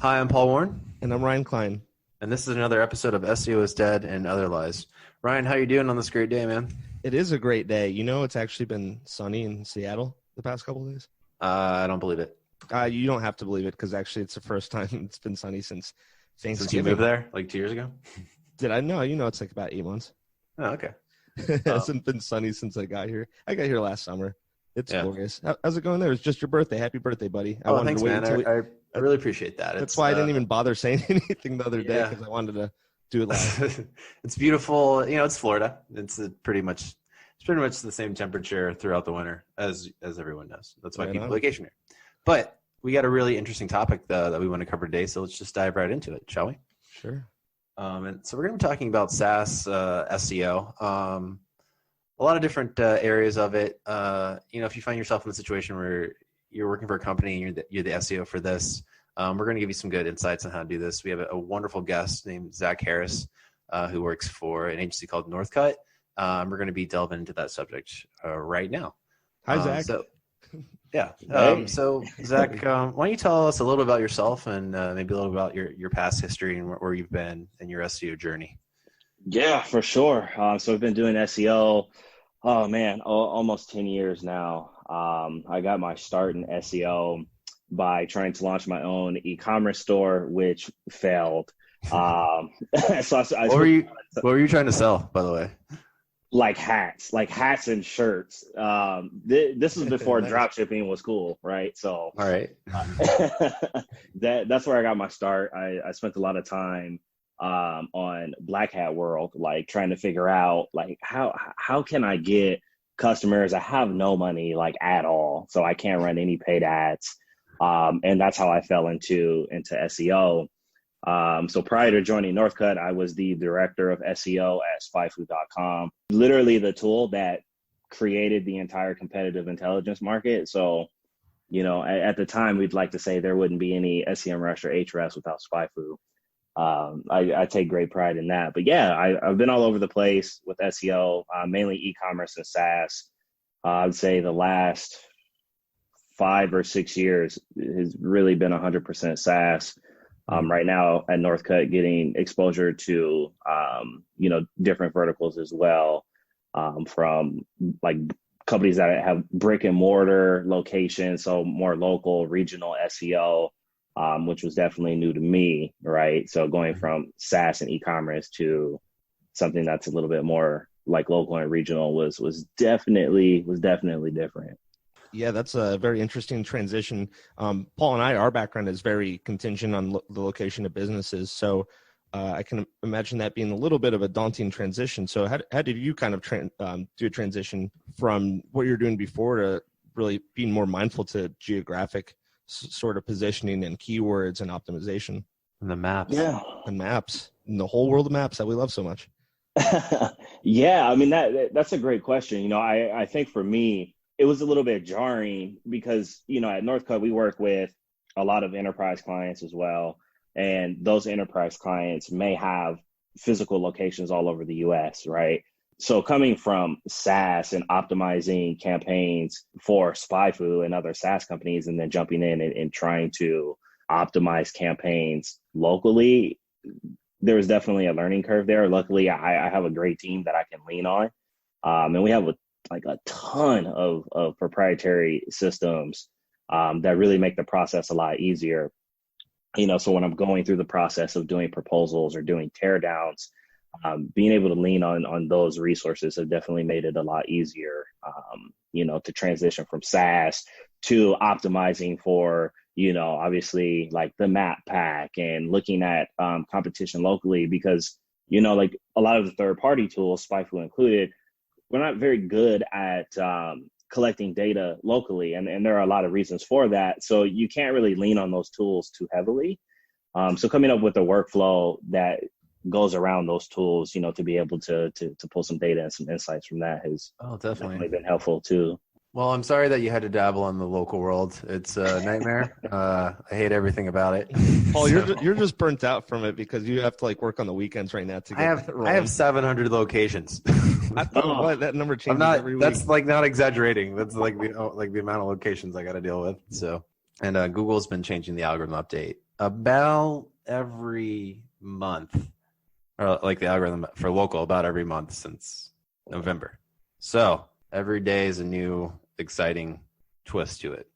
Hi, I'm Paul Warren. And I'm Ryan Klein. And this is another episode of SEO is Dead and Other Lies. Ryan, how you doing on this great day, man? It is a great day. You know, it's actually been sunny in Seattle the past couple of days. I don't believe it. You don't have to believe it because actually it's the first time it's been sunny since Thanksgiving. Since you moved there, like 2 years ago? Did I? No, it's like about 8 months. Oh, okay. It hasn't been sunny since I got here. I got here last summer. It's glorious. How's it going there? It's just your birthday. Happy birthday, buddy. Thanks, man. I really appreciate that. That's why I didn't even bother saying anything the other day because I wanted to do it live. It's beautiful. It's Florida. It's pretty much the same temperature throughout the winter as everyone knows. That's why people vacation here. But we got a really interesting topic that we want to cover today, so let's just dive right into it, shall we? Sure. And so we're going to be talking about SaaS SEO. A lot of different areas of it. If you find yourself in a situation where you're working for a company and you're the SEO for this, we're going to give you some good insights on how to do this. We have a wonderful guest named Zac Harris, who works for an agency called Northcutt. We're going to be delving into that subject right now. Hi, Zac. So Zac, why don't you tell us a little about yourself and maybe a little about your past history and where you've been in your SEO journey? Yeah, for sure. So I've been doing SEO, almost 10 years now. I got my start in SEO by trying to launch my own e-commerce store, which failed. What were you trying to sell, by the way? Like hats and shirts. This was before Nice. drop shipping was cool, right? So, all right. that's where I got my start. I spent a lot of time on Black Hat World, like trying to figure out like how can I get customers? I have no money like at all, so I can't run any paid ads. And that's how I fell into SEO. So prior to joining Northcutt, I was the director of SEO at Spyfu.com, literally the tool that created the entire competitive intelligence market. So, at the time, we'd like to say there wouldn't be any SEMRush or Ahrefs without Spyfu. I take great pride in that. But yeah, I've been all over the place with SEO, mainly e-commerce and SaaS. I'd say the last 5 or 6 years has really been 100% SaaS. Right now at Northcutt, getting exposure to, different verticals as well, from like companies that have brick and mortar locations, so more local, regional SEO, which was definitely new to me, right? So going from SaaS and e-commerce to something that's a little bit more like local and regional was definitely different. Yeah, that's a very interesting transition. Paul and our background is very contingent on the location of businesses. So I can imagine that being a little bit of a daunting transition. So how did you kind of do a transition from what you're doing before to really being more mindful to geographic sort of positioning and keywords and optimization? And the maps. Yeah. And maps. And the whole world of maps that we love so much. Yeah, I mean, that's a great question. I think for me, it was a little bit jarring because, at Northcutt, we work with a lot of enterprise clients as well. And those enterprise clients may have physical locations all over the US, right? So coming from SaaS and optimizing campaigns for Spyfu and other SaaS companies, and then jumping in and trying to optimize campaigns locally, there was definitely a learning curve there. Luckily, I have a great team that I can lean on. And we have a ton of proprietary systems that really make the process a lot easier. So when I'm going through the process of doing proposals or doing teardowns, being able to lean on those resources have definitely made it a lot easier, to transition from SaaS to optimizing for, obviously like the map pack and looking at competition locally, because, like a lot of the third-party tools, Spyfu included, we're not very good at collecting data locally. And there are a lot of reasons for that. So you can't really lean on those tools too heavily. So coming up with a workflow that goes around those tools, to be able to pull some data and some insights from that has definitely been helpful too. Well, I'm sorry that you had to dabble in the local world. It's a nightmare. I hate everything about it. Paul, you're just burnt out from it because you have to work on the weekends right now to get I have 700 locations. I thought that number changes every week. That's not exaggerating. That's the amount of locations I got to deal with. So, and Google's been changing the algorithm update About every month, or like the algorithm for local, about every month since November. So every day is a new exciting twist to it.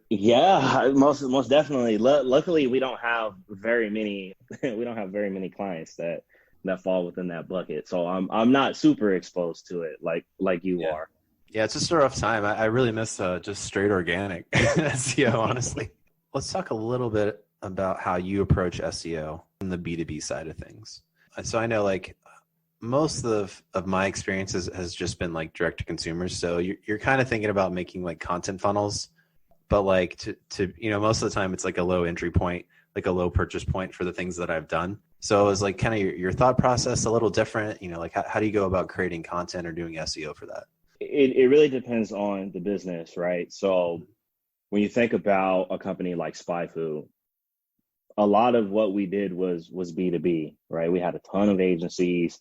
Yeah, most definitely. Luckily, we don't have very many we don't have very many clients that fall within that bucket. So I'm not super exposed to it like you Yeah. are. Yeah, it's just a rough time. I really miss just straight organic SEO, honestly. Let's talk a little bit about how you approach SEO and the B2B side of things. So I know like most of my experiences has just been like direct to consumers. So you're kind of thinking about making like content funnels, but like to most of the time it's like a low entry point, like a low purchase point for the things that I've done. So it was like kind of your thought process a little different, like how do you go about creating content or doing SEO for that? It really depends on the business, right? So when you think about a company like Spyfu, a lot of what we did was B2B, right? We had a ton of agencies,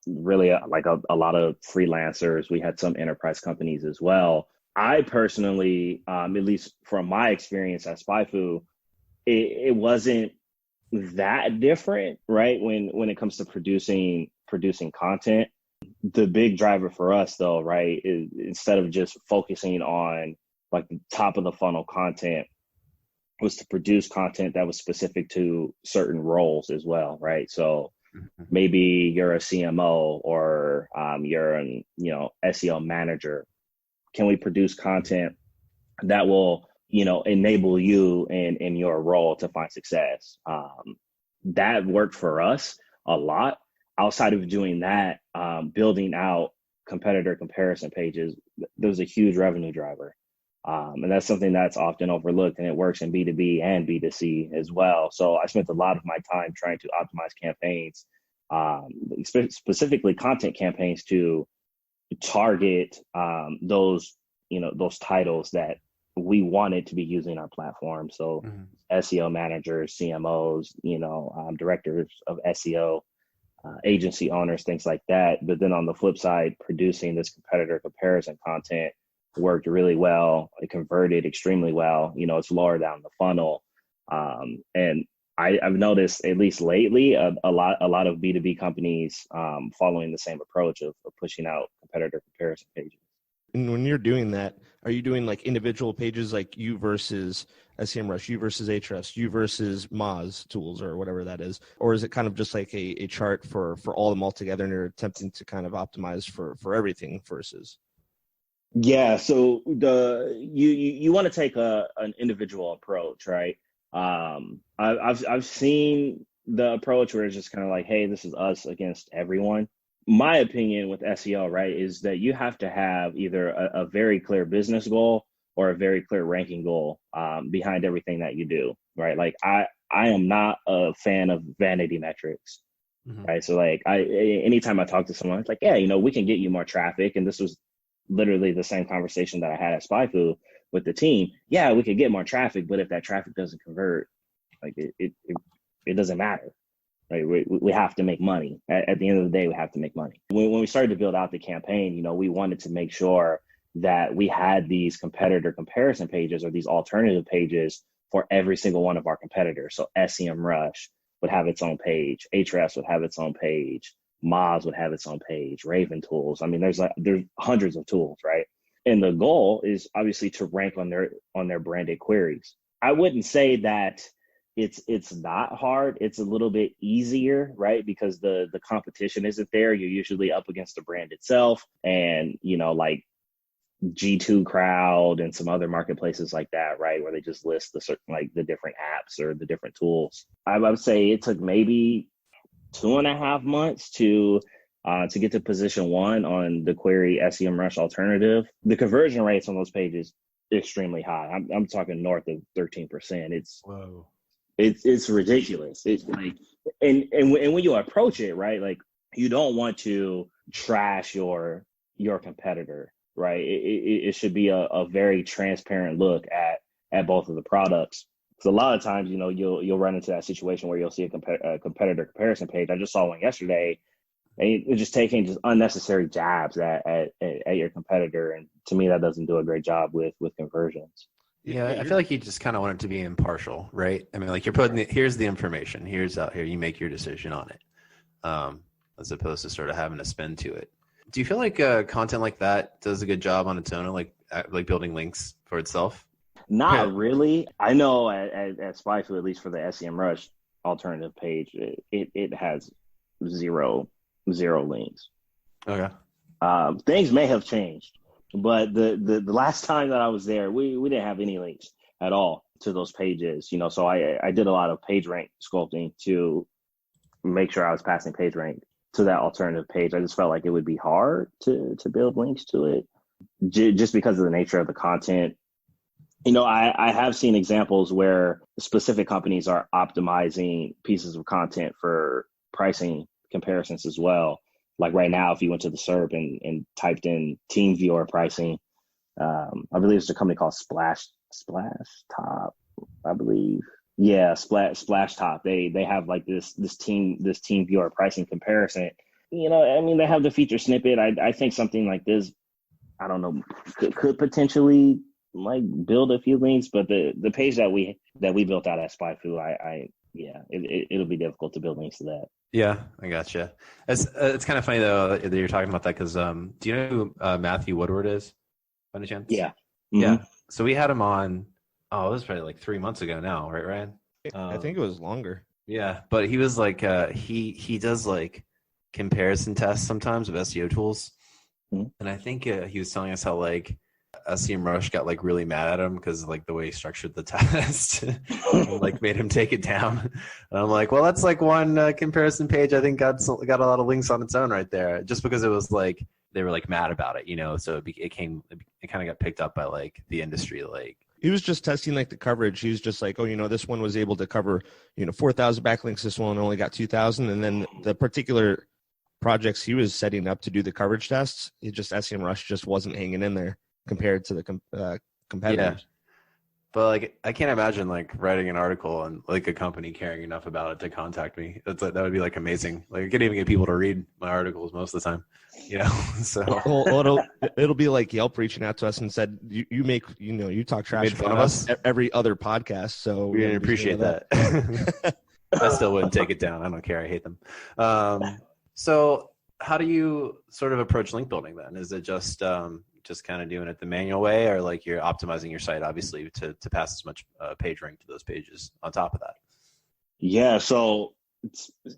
really like a lot of freelancers. We had some enterprise companies as well. I personally, at least from my experience at Spyfu, it wasn't that different, right? When it comes to producing content. The big driver for us though, right, is instead of just focusing on like the top of the funnel content, was to produce content that was specific to certain roles as well, right? So maybe you're a CMO or you're an SEO manager. Can we produce content that will enable you in your role to find success? That worked for us a lot. Outside of doing that, building out competitor comparison pages, there was a huge revenue driver. And that's something that's often overlooked, and it works in B2B and B2C as well. So I spent a lot of my time trying to optimize campaigns, specifically content campaigns, to target those titles that we wanted to be using our platform. So SEO managers, CMOs, directors of SEO, agency owners, things like that. But then on the flip side, producing this competitor comparison content worked really well. It converted extremely well. It's lower down the funnel. And I've noticed, at least lately, a lot of B2B companies following the same approach of pushing out competitor comparison pages. And when you're doing that, are you doing like individual pages, like you versus SEMRush, you versus Ahrefs, you versus Moz tools or whatever that is? Or is it kind of just like a chart for all of them all together, and you're attempting to kind of optimize for everything versus? Yeah, so you want to take an individual approach, right? I've seen the approach where it's just kind of like, hey, this is us against everyone. My opinion with SEO, right, is that you have to have either a very clear business goal or a very clear ranking goal behind everything that you do, right? Like I am not a fan of vanity metrics, right? So like anytime I talk to someone, it's like, yeah, we can get you more traffic, and this was literally the same conversation that I had at Spyfu with the team. Yeah, we could get more traffic, but if that traffic doesn't convert, like it doesn't matter, right? We have to make money. At the end of the day, we have to make money. When we started to build out the campaign, we wanted to make sure that we had these competitor comparison pages, or these alternative pages, for every single one of our competitors. So SEMRush would have its own page, Ahrefs would have its own page, Moz would have its own page, Raven tools. I mean, there's hundreds of tools, right? And the goal is obviously to rank on their branded queries. I wouldn't say that it's not hard. It's a little bit easier, right? Because the competition isn't there. You're usually up against the brand itself, and like G2 Crowd and some other marketplaces like that, right? Where they just list the certain, like the different apps or the different tools. I would say it took maybe 2.5 months to get to position 1 on the query SEMrush alternative. The conversion rates on those pages extremely high. I'm talking north of 13%. It's ridiculous. It's like, and when you approach it, right, like you don't want to trash your competitor, right? It should be a very transparent look at both of the products. Because a lot of times, you'll run into that situation where you'll see a competitor comparison page. I just saw one yesterday, and you're just taking just unnecessary jabs at your competitor. And to me, that doesn't do a great job with conversions. Yeah, I feel like you just kind of want it to be impartial, right? I mean, like you're putting here's the information, here's out here, you make your decision on it, as opposed to sort of having a spin to it. Do you feel like content like that does a good job on its own, like building links for itself? Not really. I know at Spyfu, at least for the SEMRush alternative page, it has zero links. Okay. Things may have changed, but the last time that I was there, we didn't have any links at all to those pages. So I did a lot of page rank sculpting to make sure I was passing page rank to that alternative page. I just felt like it would be hard to build links to it just because of the nature of the content. I have seen examples where specific companies are optimizing pieces of content for pricing comparisons as well. Like right now, if you went to the SERP and typed in team viewer pricing, I believe it's a company called Splash Top, I believe. Yeah, Splash Top. They have like this team viewer pricing comparison. They have the feature snippet. I think something like this, I don't know, could potentially like build a few links, but the page that we built out at Spyfu, it'll be difficult to build links to that. Yeah, I gotcha. It's kind of funny though that you're talking about that because do you know who Matthew Woodward is, by any chance? Yeah. Mm-hmm. Yeah. So we had him on. Oh, it was probably like 3 months ago now, right, Ryan? I think it was longer. Yeah, but he was like he does like comparison tests sometimes of SEO tools, and I think he was telling us how like SEMRush got like really mad at him because like the way he structured the test like made him take it down. And I'm like, well, that's like one comparison page I think got a lot of links on its own right there, just because it was like they were like mad about it, so it kind of got picked up by like the industry. Like he was just testing like the coverage. He was just like, this one was able to cover 4,000 backlinks, this one only got 2,000, and then the particular projects he was setting up to do the coverage tests, SEMRush just wasn't hanging in there compared to the competitors. Yeah. But like, I can't imagine like writing an article and like a company caring enough about it to contact me. That would be like amazing. Like I couldn't even get people to read my articles most of the time, So well, it'll be like Yelp reaching out to us and said, you make, you talk trash about us every other podcast. So we didn't appreciate that. I still wouldn't take it down. I don't care. I hate them. So how do you sort of approach link building then? Is it just kind of doing it the manual way, or like you're optimizing your site obviously to pass as much page rank to those pages on top of that? Yeah, so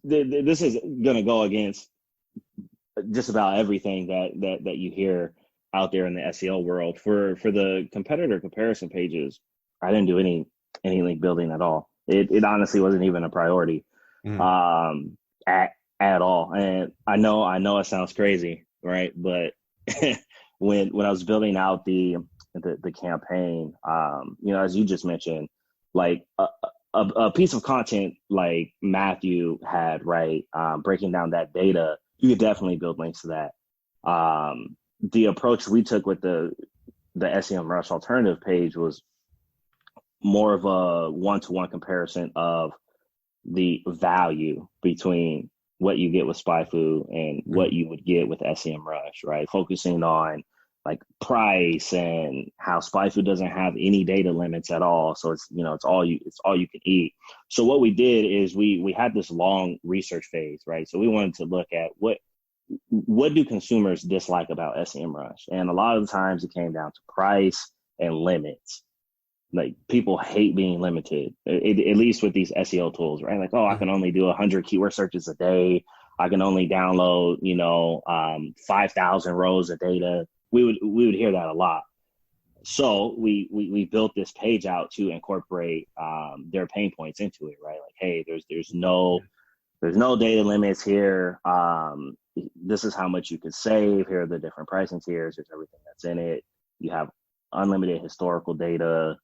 this is going to go against just about everything that you hear out there in the SEO world. For the competitor comparison pages, I didn't do any link building at all. It honestly wasn't even a priority at all. And I know it sounds crazy, right? But when I was building out the campaign, as you just mentioned, like a piece of content like Matthew had, right, breaking down that data, you could definitely build links to that. The approach we took with the SEMRush alternative page was more of a one-to-one comparison of the value between what you get with Spyfu and what you would get with SEMRush, right? Focusing on like price and how Spyfu doesn't have any data limits at all. So it's all you can eat. So what we did is we had this long research phase, right? So we wanted to look at what do consumers dislike about SEMRush? And a lot of the times it came down to price and limits. Like people hate being limited, at least with these SEO tools, right? Like, I can only do 100 keyword searches a day. I can only download, 5,000 rows of data. We would hear that a lot. So we built this page out to incorporate their pain points into it, right? Like, hey, there's no data limits here. This is how much you can save. Here are the different pricing tiers. There's everything that's in it. You have unlimited historical data.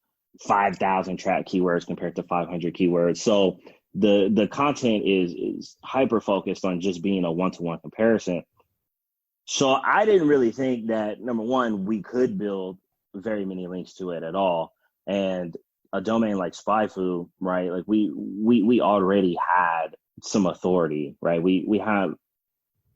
5,000 track keywords compared to 500 keywords. So the content is hyper focused on just being a one-to-one comparison. So I didn't really think that, number one, we could build very many links to it at all. And a domain like Spyfu, right? Like we already had some authority, right? We have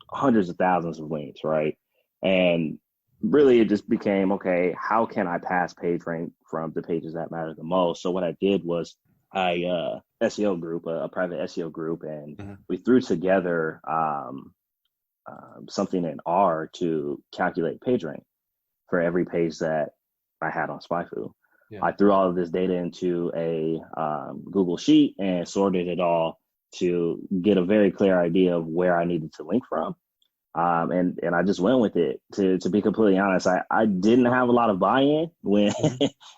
hundreds of thousands of links, right? And really it just became, okay, how can I pass page rank from the pages that matter the most? So what I did was SEO group, a private SEO group, and we threw together something in R to calculate page rank for every page that I had on Spyfu. Yeah. I threw all of this data into a Google Sheet and sorted it all to get a very clear idea of where I needed to link from. And I just went with it. To be completely honest, I didn't have a lot of buy-in when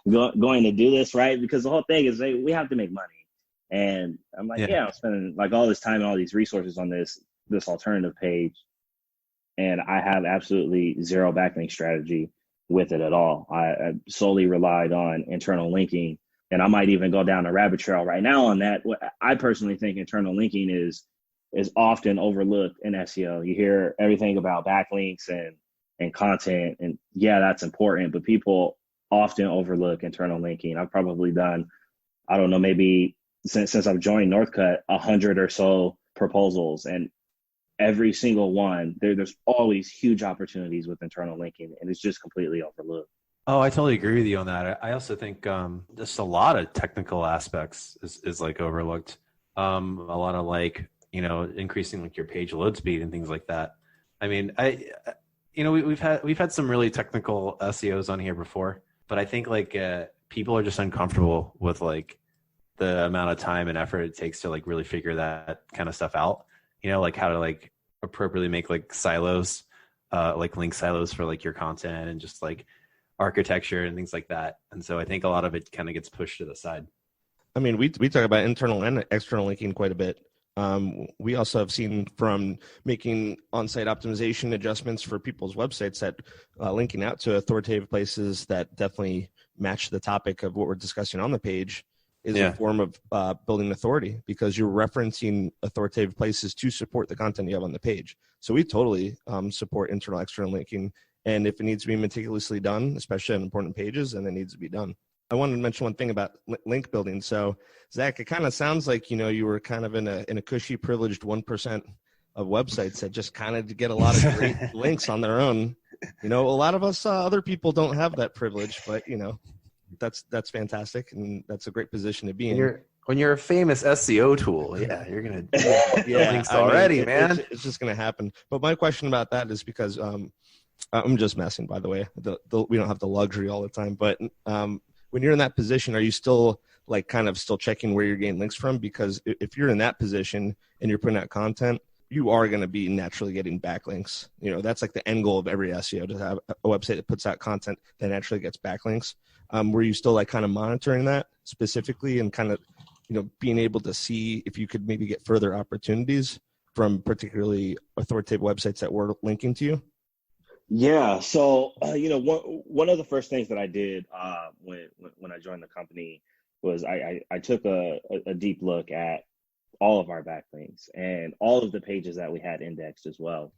going to do this, right? Because the whole thing is we have to make money. And I'm like, I'm spending like all this time and all these resources on this alternative page, and I have absolutely zero backlink strategy with it at all. I solely relied on internal linking, and I might even go down a rabbit trail right now on that. I personally think internal linking is often overlooked in SEO. You hear everything about backlinks and content, and that's important, but people often overlook internal linking. I've probably done, I don't know, maybe since I've joined Northcutt, 100 or so proposals, and every single one, there's always huge opportunities with internal linking, and it's just completely overlooked. Oh, I totally agree with you on that. I also think just a lot of technical aspects is like overlooked. A lot of like, increasing like your page load speed and things like that. I mean, we've had some really technical SEOs on here before, but I think like people are just uncomfortable with like the amount of time and effort it takes to like really figure that kind of stuff out. Like how to like appropriately make like silos, like link silos for like your content and just like architecture and things like that. And so I think a lot of it kind of gets pushed to the side. I mean, we talk about internal and external linking quite a bit. We also have seen from making on-site optimization adjustments for people's websites that linking out to authoritative places that definitely match the topic of what we're discussing on the page is a form of building authority, because you're referencing authoritative places to support the content you have on the page. So we totally support internal, external linking. And if it needs to be meticulously done, especially on important pages, then it needs to be done. I wanted to mention one thing about link building. So Zach, it kind of sounds like, you were kind of in a cushy, privileged 1% of websites that just kind of get a lot of great links on their own. A lot of us, other people don't have that privilege, but that's fantastic, and that's a great position to be in. When you're a famous SEO tool, you're gonna get links already, man. It's just gonna happen. But my question about that is because I'm just messing, by the way. We don't have the luxury all the time, but when you're in that position, are you still like kind of still checking where you're getting links from? Because if you're in that position and you're putting out content, you are going to be naturally getting backlinks. That's like the end goal of every SEO, to have a website that puts out content that naturally gets backlinks. Were you still like kind of monitoring that specifically and kind of, being able to see if you could maybe get further opportunities from particularly authoritative websites that were linking to you? Yeah. So, one of the first things that I did when I joined the company was I took a deep look at all of our backlinks and all of the pages that we had indexed as well.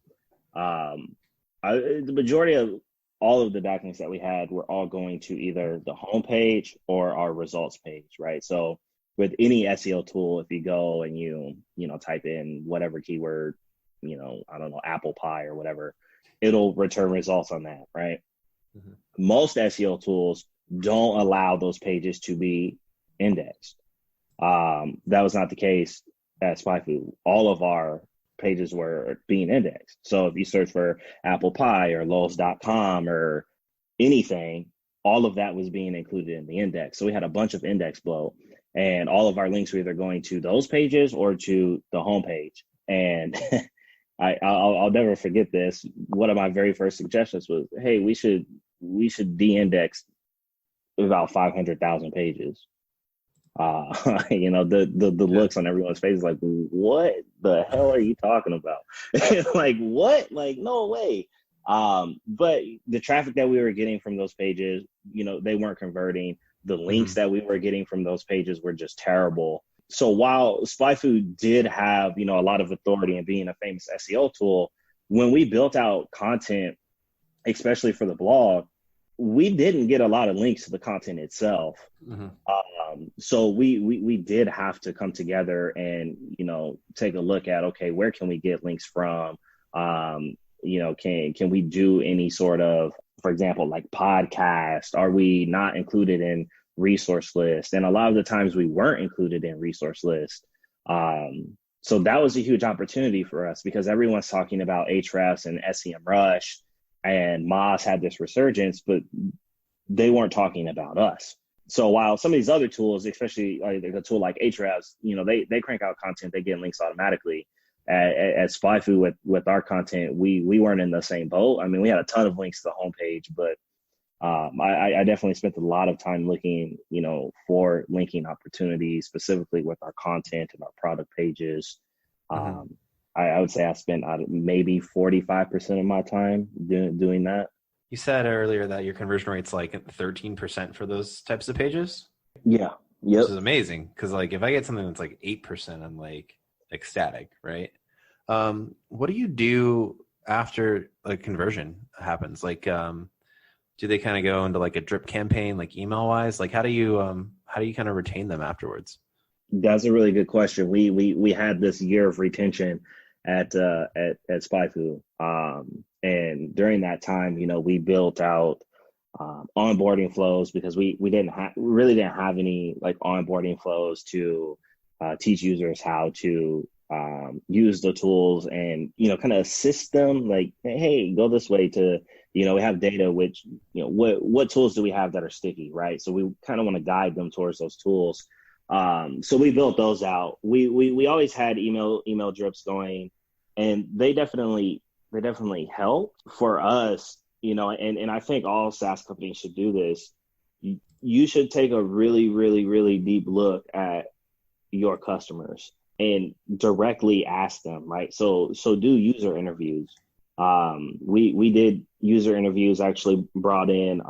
The majority of all of the backlinks that we had were all going to either the homepage or our results page, right? So with any SEO tool, if you go and you type in whatever keyword, I don't know, apple pie or whatever, it'll return results on that, right? Mm-hmm. Most SEO tools don't allow those pages to be indexed. That was not the case at Spyfu. All of our pages were being indexed. So if you search for apple pie or Lowe's.com or anything, all of that was being included in the index. So we had a bunch of index bloat, and all of our links were either going to those pages or to the homepage. And I'll never forget this. One of my very first suggestions was, hey, we should de-index about 500,000 pages. The looks on everyone's face is like, what the hell are you talking about? Like, what? Like, no way. But the traffic that we were getting from those pages, they weren't converting. The links that we were getting from those pages were just terrible. So while Spyfu did have, a lot of authority in being a famous SEO tool, when we built out content, especially for the blog, we didn't get a lot of links to the content itself. Mm-hmm. So we did have to come together and, take a look at, okay, where can we get links from? Can we do any sort of for example, like podcasts? Are we not included in resource lists? And a lot of the times we weren't included in resource lists. So that was a huge opportunity for us because everyone's talking about Ahrefs and SEMRush, and Moz had this resurgence, but they weren't talking about us. So while some of these other tools, especially like a tool like Ahrefs, they crank out content, they get links automatically. At Spyfu with our content, we weren't in the same boat. I mean, we had a ton of links to the homepage, but I definitely spent a lot of time looking, for linking opportunities, specifically with our content and our product pages. I would say I spent maybe 45% of my time doing that. You said earlier that your conversion rate's like 13% for those types of pages. Yeah. Yep. Which is amazing because like if I get something that's like 8%, I'm like ecstatic, right? What do you do after like conversion happens? Like, do they kind of go into like a drip campaign, like email wise? Like, how do you kind of retain them afterwards? That's a really good question. We had this year of retention at Spyfu, and during that time, we built out onboarding flows because we really didn't have any like onboarding flows to teach users how to use the tools and kind of assist them like, hey, go this way to we have data which what tools do we have that are sticky, right? So we kind of want to guide them towards those tools. So we built those out. We always had email drips going, and they definitely help for us, and I think all SaaS companies should do this. You should take a really, really, really deep look at your customers and directly ask them, right? So do user interviews. We did user interviews, actually brought in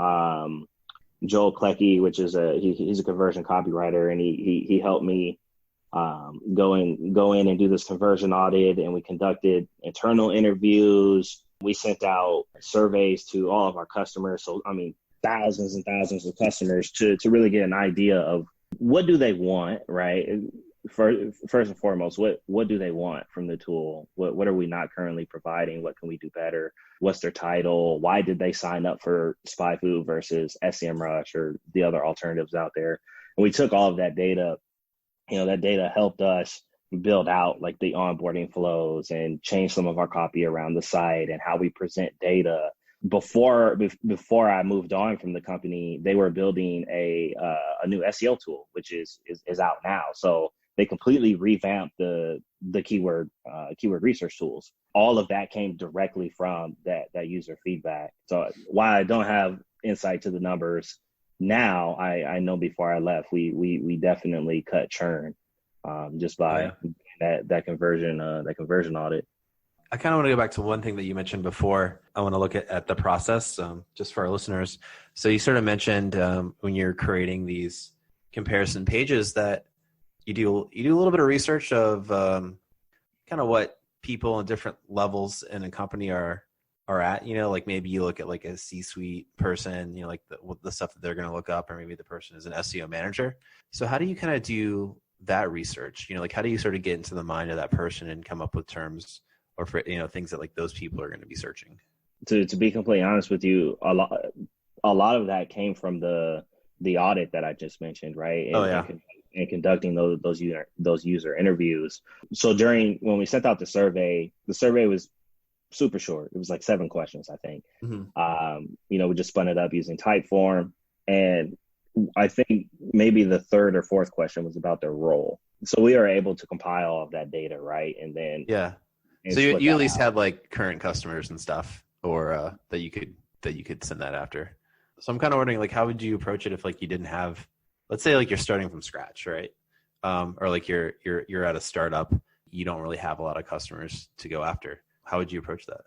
Joel Klecki, which is he's a conversion copywriter, and he helped me go in and do this conversion audit, and we conducted internal interviews. We sent out surveys to all of our customers. So, I mean, thousands and thousands of customers to really get an idea of what do they want, right? First and foremost, what do they want from the tool? What are we not currently providing? What can we do better? What's their title? Why did they sign up for Spyfu versus SEMRush or the other alternatives out there? And we took all of that data. That data helped us build out like the onboarding flows and change some of our copy around the site and how we present data. Before I moved on from the company, they were building a new SEO tool, which is out now. So they completely revamped the keyword research tools. All of that came directly from that user feedback. So while I don't have insight to the numbers now, I know before I left, we definitely cut churn just by that conversion audit. I kind of want to go back to one thing that you mentioned before. I want to look at the process just for our listeners. So you sort of mentioned when you're creating these comparison pages that you do a little bit of research of kind of what people in different levels in a company are at. Like maybe you look at like a C-suite person, like the stuff that they're going to look up, or maybe the person is an SEO manager. So how do you kind of do that research? Like how do you sort of get into the mind of that person and come up with terms or for things that like those people are going to be searching? To be completely honest with you, a lot of that came from the audit that I just mentioned, right? And conducting those user interviews. So when we sent out the survey was super short. It was like 7 questions, I think. Mm-hmm. We just spun it up using Typeform, and I think maybe the 3rd or 4th question was about their role. So we are able to compile all of that data, right? And then so you at least had like current customers and stuff, or that you could send that after. So I'm kind of wondering, like, how would you approach it if like you didn't have, let's say like you're starting from scratch, right? Or like you're at a startup, you don't really have a lot of customers to go after. How would you approach that?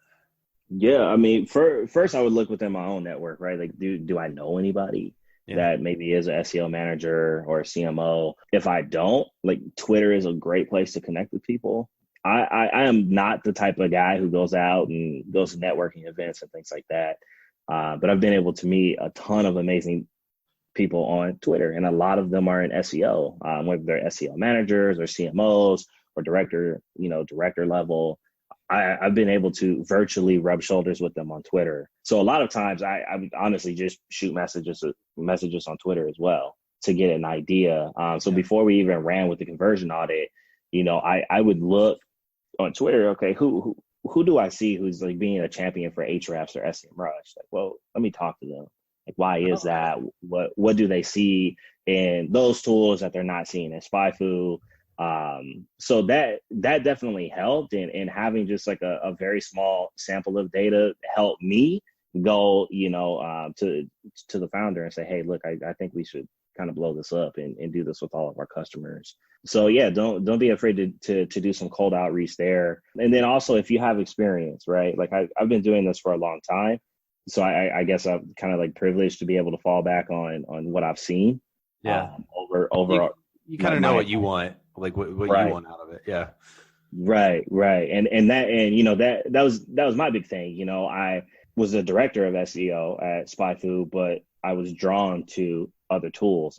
Yeah, I mean, first I would look within my own network, right? Like, do I know anybody that maybe is an SEO manager or a CMO? If I don't, like, Twitter is a great place to connect with people. I am not the type of guy who goes out and goes to networking events and things like that. But I've been able to meet a ton of amazing people on Twitter, and a lot of them are in SEO, whether they're SEO managers or CMOs or director level. I've been able to virtually rub shoulders with them on Twitter. So a lot of times I would honestly just shoot messages on Twitter as well to get an idea. So before we even ran with the conversion audit, I would look on Twitter, okay, who do I see who's like being a champion for Ahrefs or SEMRush? Like, well, let me talk to them. Like, why is that? What do they see in those tools that they're not seeing in Spyfu? So that definitely helped, and having just like a very small sample of data helped me go, to the founder and say, hey, look, I think we should kind of blow this up and do this with all of our customers. So yeah, don't be afraid to do some cold outreach there. And then also, if you have experience, right? Like I've been doing this for a long time. So I guess I'm kind of like privileged to be able to fall back on what I've seen. Yeah. Over you kind of know what you want, like what right. you want out of it. Yeah. Right. And that was my big thing. I was the director of SEO at Spyfu, but I was drawn to other tools.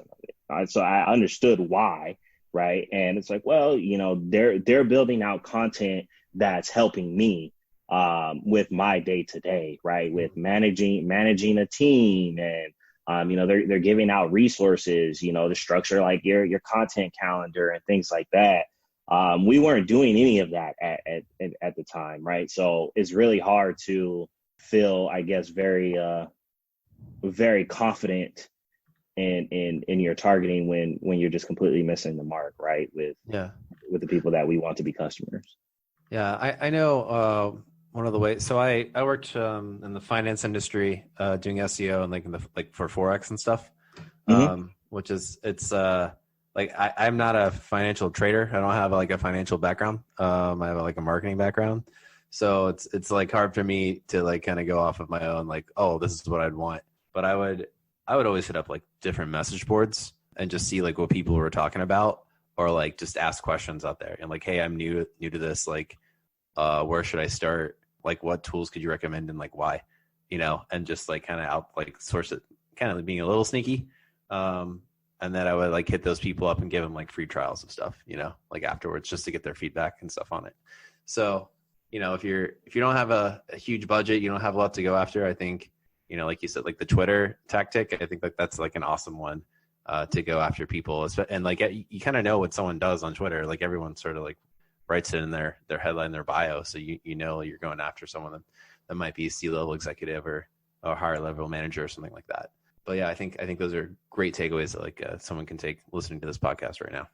So I understood why. Right. And it's like, well, they're building out content that's helping me with my day to day, right? With managing a team, and they're giving out resources, to structure like your content calendar and things like that. We weren't doing any of that at the time, right? So it's really hard to feel, I guess, very very confident in your targeting when you're just completely missing the mark, right? With the people that we want to be customers. Yeah, I know one of the ways. So I worked in the finance industry doing SEO and like for Forex and stuff, which is like I'm not a financial trader. I don't have like a financial background. I have like a marketing background, so it's like hard for me to like kind of go off of my own, like, oh, this is what I'd want. But I would always hit up like different message boards and just see like what people were talking about, or like just ask questions out there and like, hey, I'm new to this, like where should I start? Like, what tools could you recommend and like why? And just like kind of out like source it, kind of being a little sneaky. And then I would like hit those people up and give them like free trials of stuff, like afterwards, just to get their feedback and stuff on it. So, if you don't have a huge budget, you don't have a lot to go after, I think, like you said, like the Twitter tactic, I think like that's like an awesome one to go after people. And like, you kind of know what someone does on Twitter. Like everyone sort of like writes it in their headline, their bio. So you're going after someone that might be a C-level executive or a higher level manager or something like that. But yeah, I think those are great takeaways that like someone can take listening to this podcast right now.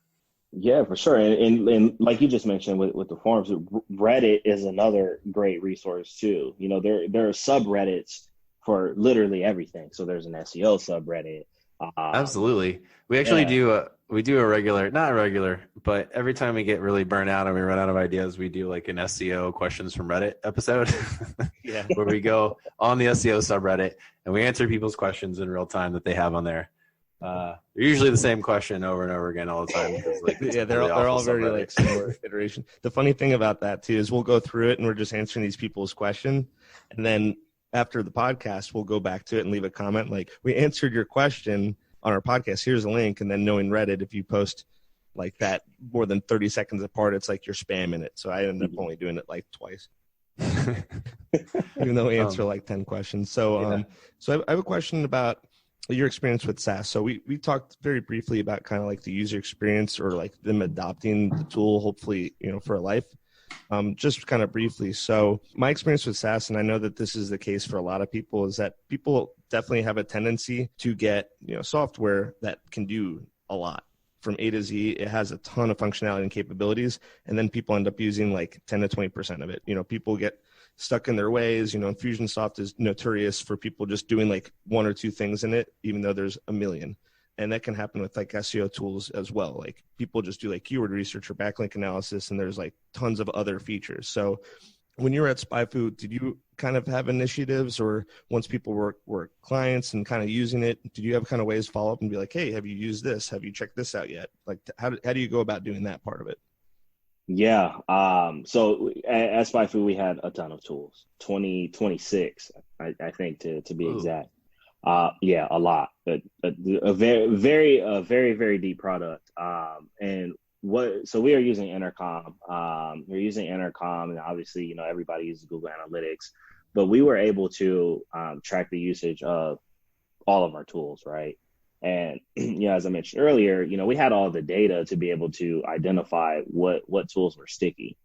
Yeah, for sure. And like you just mentioned with the forums, Reddit is another great resource too. There are subreddits for literally everything. So there's an SEO subreddit. Absolutely. We actually do a regular, not regular, but every time we get really burnt out and we run out of ideas, we do like an SEO questions from Reddit episode where we go on the SEO subreddit and we answer people's questions in real time that they have on there. They're usually the same question over and over again all the time. Like, they're all very like similar iteration. The funny thing about that too is we'll go through it and we're just answering these people's question, and then after the podcast, we'll go back to it and leave a comment like, we answered your question on our podcast. Here's a link. And then knowing Reddit, if you post like that more than 30 seconds apart, it's like you're spamming it. So I ended up only doing it like twice, even though we answer like 10 questions. So, so I have a question about your experience with SaaS. So we talked very briefly about kind of like the user experience or like them adopting the tool, hopefully, for a life. Just kind of briefly. So my experience with SaaS, and I know that this is the case for a lot of people, is that people definitely have a tendency to get, software that can do a lot from A to Z. It has a ton of functionality and capabilities. And then people end up using like 10 to 20% of it. People get stuck in their ways. Infusionsoft is notorious for people just doing like one or two things in it, even though there's a million. And that can happen with like SEO tools as well. Like people just do like keyword research or backlink analysis, and there's like tons of other features. So when you were at Spyfu, did you kind of have initiatives, or once people were clients and kind of using it, did you have kind of ways to follow up and be like, hey, have you used this? Have you checked this out yet? Like how do you go about doing that part of it? Yeah. So at Spyfu, we had a ton of tools, 26, I think to be exact. A lot, but a very, very deep product. And so we are using Intercom. We're using Intercom, and obviously, you know, everybody uses Google Analytics, but we were able to track the usage of all of our tools, right? And you know, as I mentioned earlier, you know, we had all the data to be able to identify what tools were sticky,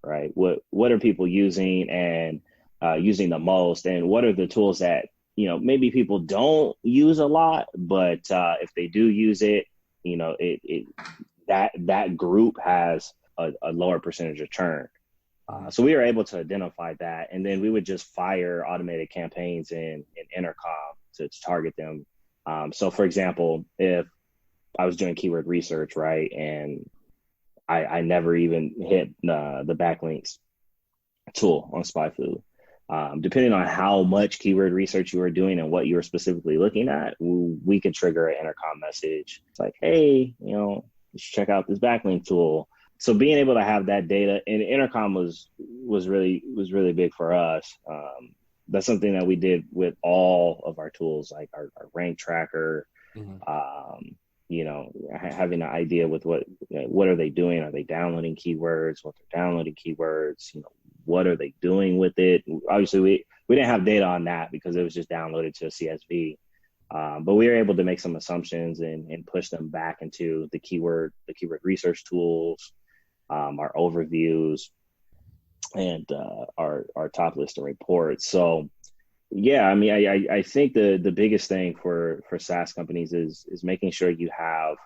right? What are people using and using the most, and what are the tools that, you know, maybe people don't use a lot, but if they do use it, you know, that group has a lower percentage of churn. So we were able to identify that, and then we would just fire automated campaigns in Intercom to target them. So for example, if I was doing keyword research, right, and I never even hit the backlinks tool on Spyfu, depending on how much keyword research you were doing and what you were specifically looking at, we could trigger an Intercom message. It's like, hey, you know, you should check out this backlink tool. So being able to have that data, and Intercom was really big for us. That's something that we did with all of our tools, like our rank tracker. You know, having an idea with what are they doing? Are they downloading keywords? What they're downloading keywords? You know, what are they doing with it? Obviously, we didn't have data on that because it was just downloaded to a CSV. But we were able to make some assumptions and push them back into the keyword research tools, our overviews, and our top list of reports. So yeah, I mean, I think the biggest thing for SaaS companies is making sure you have,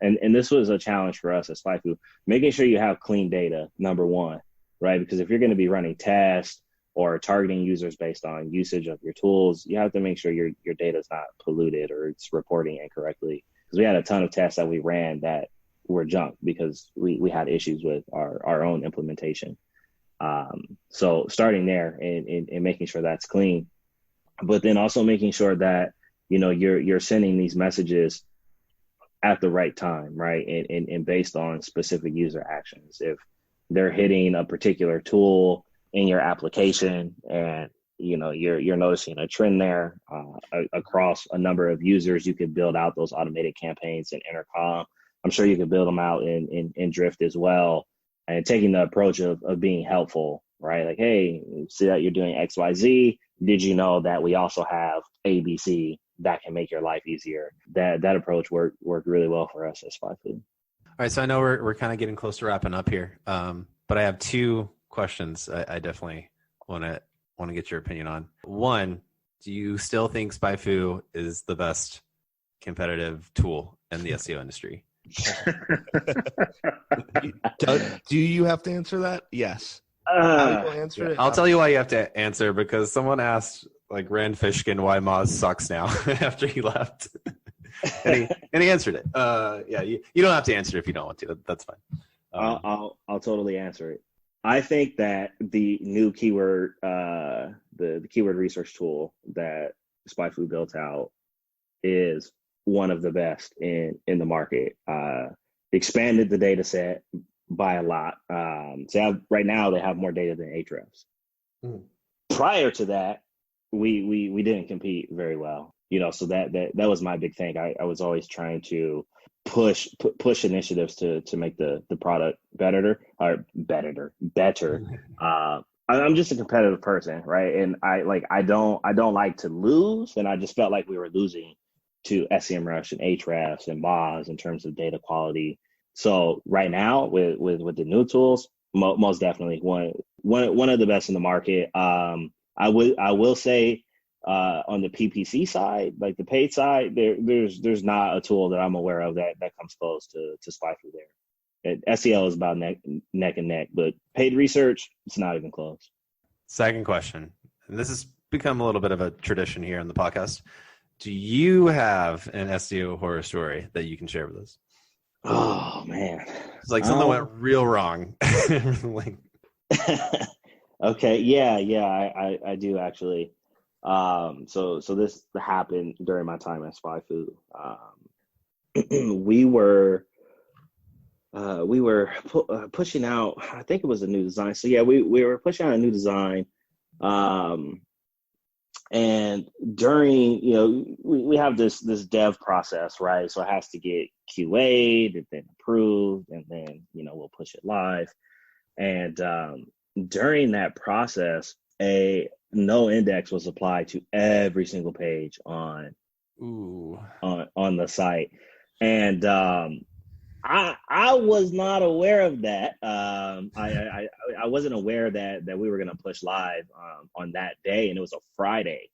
and this was a challenge for us at Spyfu, making sure you have clean data, number one, right? Because if you're going to be running tests or targeting users based on usage of your tools, you have to make sure your data is not polluted or it's reporting incorrectly. Because we had a ton of tests that we ran that were junk because we had issues with our own implementation. So starting there and making sure that's clean, but then also making sure that, you know, you're sending these messages at the right time, right? And based on specific user actions. If they're hitting a particular tool in your application and, you know, you're noticing a trend there across a number of users, you could build out those automated campaigns in Intercom. I'm sure you could build them out in Drift as well. And taking the approach of being helpful, right? Like, hey, see that you're doing XYZ. Did you know that we also have ABC that can make your life easier? That approach worked really well for us at Spyfu. All right, so I know we're kind of getting close to wrapping up here, but I have two questions I definitely want to get your opinion on. One, do you still think Spyfu is the best competitive tool in the SEO industry? Do you have to answer that? Yes. How do you answer it? I'll tell you why you have to answer, because someone asked like Rand Fishkin why Moz sucks now after he left. and he answered it. Yeah, you don't have to answer if you don't want to. That's fine. I'll totally answer it. I think that the new keyword, the keyword research tool that Spyfu built out is one of the best in the market. Expanded the data set by a lot. So right now they have more data than Ahrefs. Prior to that, we didn't compete very well. You know, so that was my big thing. I was always trying to push initiatives to make the product better. I'm just a competitive person, right? And I don't like to lose, and I just felt like we were losing to SEMRush and Ahrefs and Moz in terms of data quality. So right now with the new tools, most definitely one of the best in the market. I will say on the PPC side, like the paid side, there's not a tool that I'm aware of that comes close to Spyfu there. SEO is about neck and neck, but paid research, it's not even close. Second question, and this has become a little bit of a tradition here on the podcast. Do you have an SEO horror story that you can share with us? Oh man, it's like something went real wrong. Like... Okay, yeah, I do actually. So this happened during my time at Spyfu. We were pushing out, I think it was a new design. So yeah, we were pushing out a new design. And during, we have this dev process, right? So it has to get QA'd and then approved, and then, we'll push it live. And during that process, a no index was applied to every single page on the site. And I was not aware of that. I wasn't aware that we were going to push live on that day, and it was a Friday.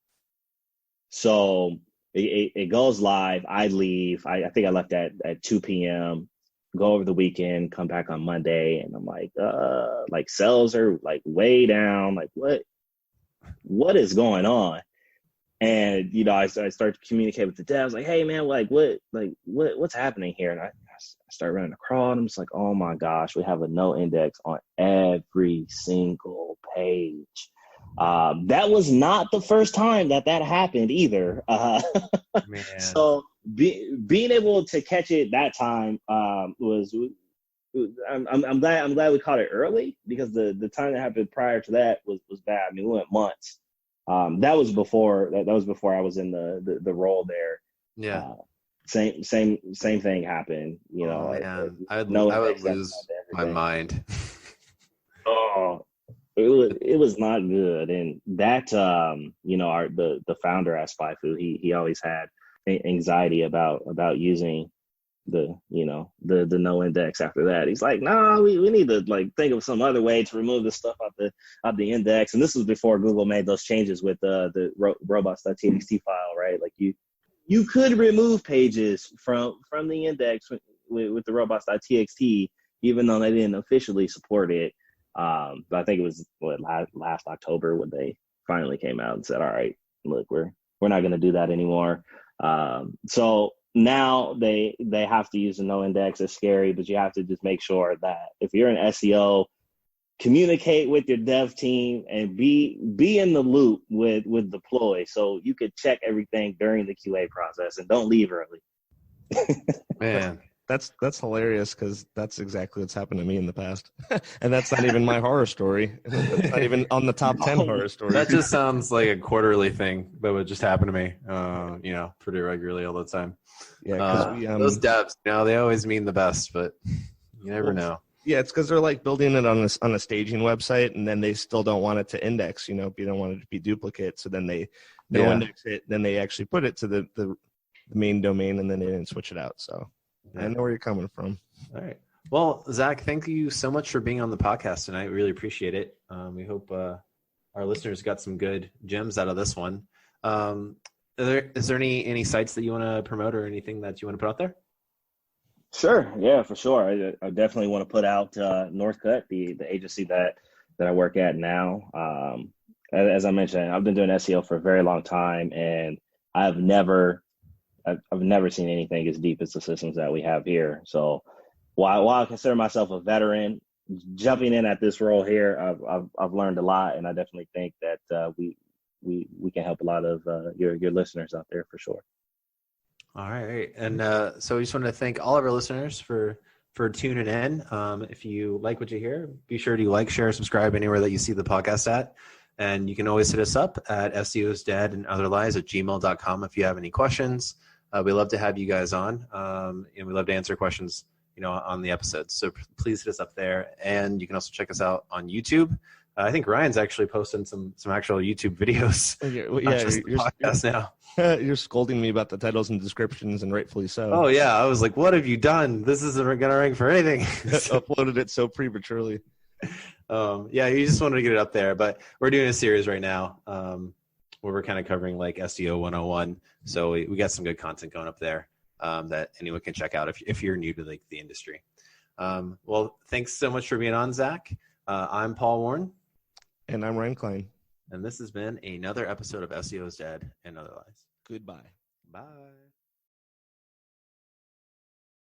So it goes live. I leave. I think I left at 2 p.m. Go over the weekend, come back on Monday, and I'm like sales are like way down. Like what is going on? And I start to communicate with the devs, like, hey man, what's happening here? And I start running a crawl, and I'm just like, oh my gosh, we have a no index on every single page. That was not the first time that happened either. Man. So being able to catch it that time was. I'm glad we caught it early, because the time that happened prior to that was bad. I mean, we went months. That was before I was in the role there. Yeah. Same thing happened. Oh, man. I would lose my mind. Oh, it was not good. And that the founder at Spyfu, he always had anxiety about using the no index after that. He's like, no, we need to think of some other way to remove the stuff out the index. And this was before Google made those changes with the robots.txt file, right? Like you could remove pages from the index with the robots.txt, even though they didn't officially support it. But I think it was last October when they finally came out and said, all right, look, we're not going to do that anymore. So now they have to use a no index. It's scary, but you have to just make sure that if you're an SEO, communicate with your dev team and be in the loop with deploy, so you could check everything during the QA process and don't leave early. Man, that's hilarious, because that's exactly what's happened to me in the past. And that's not even my horror story. That's not even on the top 10 horror stories. That just sounds like a quarterly thing that would just happen to me, pretty regularly all the time. Yeah, those devs, they always mean the best, but you never know. Yeah, it's because they're like building it on a staging website, and then they still don't want it to index. You don't want it to be duplicate, so then they index it. Then they actually put it to the main domain, and then they didn't switch it out. So I know where you're coming from. All right. Well, Zach, thank you so much for being on the podcast tonight. We really appreciate it. We hope our listeners got some good gems out of this one. Is there any sites that you want to promote, or anything that you want to put out there? Sure. Yeah, for sure. I definitely want to put out Northcutt, the agency that I work at now. As I mentioned, I've been doing SEO for a very long time, and I've never seen anything as deep as the systems that we have here. So while I consider myself a veteran, jumping in at this role here, I've learned a lot, and I definitely think that we can help a lot of your listeners out there for sure. All right. And so we just want to thank all of our listeners for tuning in. If you like what you hear, be sure to like, share, subscribe anywhere that you see the podcast at. And you can always hit us up at SEOsdead and otherlies at gmail.com if you have any questions. We love to have you guys on, and we love to answer questions, on the episodes. So please hit us up there. And you can also check us out on YouTube. I think Ryan's actually posting some actual YouTube videos. You're podcast now. You're scolding me about the titles and descriptions, and rightfully so. Oh yeah, I was like, "What have you done? This isn't going to rank for anything." Uploaded it so prematurely. Yeah, you just wanted to get it up there, but we're doing a series right now where we're kind of covering like SEO 101. So we got some good content going up there that anyone can check out if you're new to the industry. Well, thanks so much for being on, Zach. I'm Paul Warren. And I'm Ryan Klein. And this has been another episode of SEO's Dead and Otherwise. Goodbye. Bye.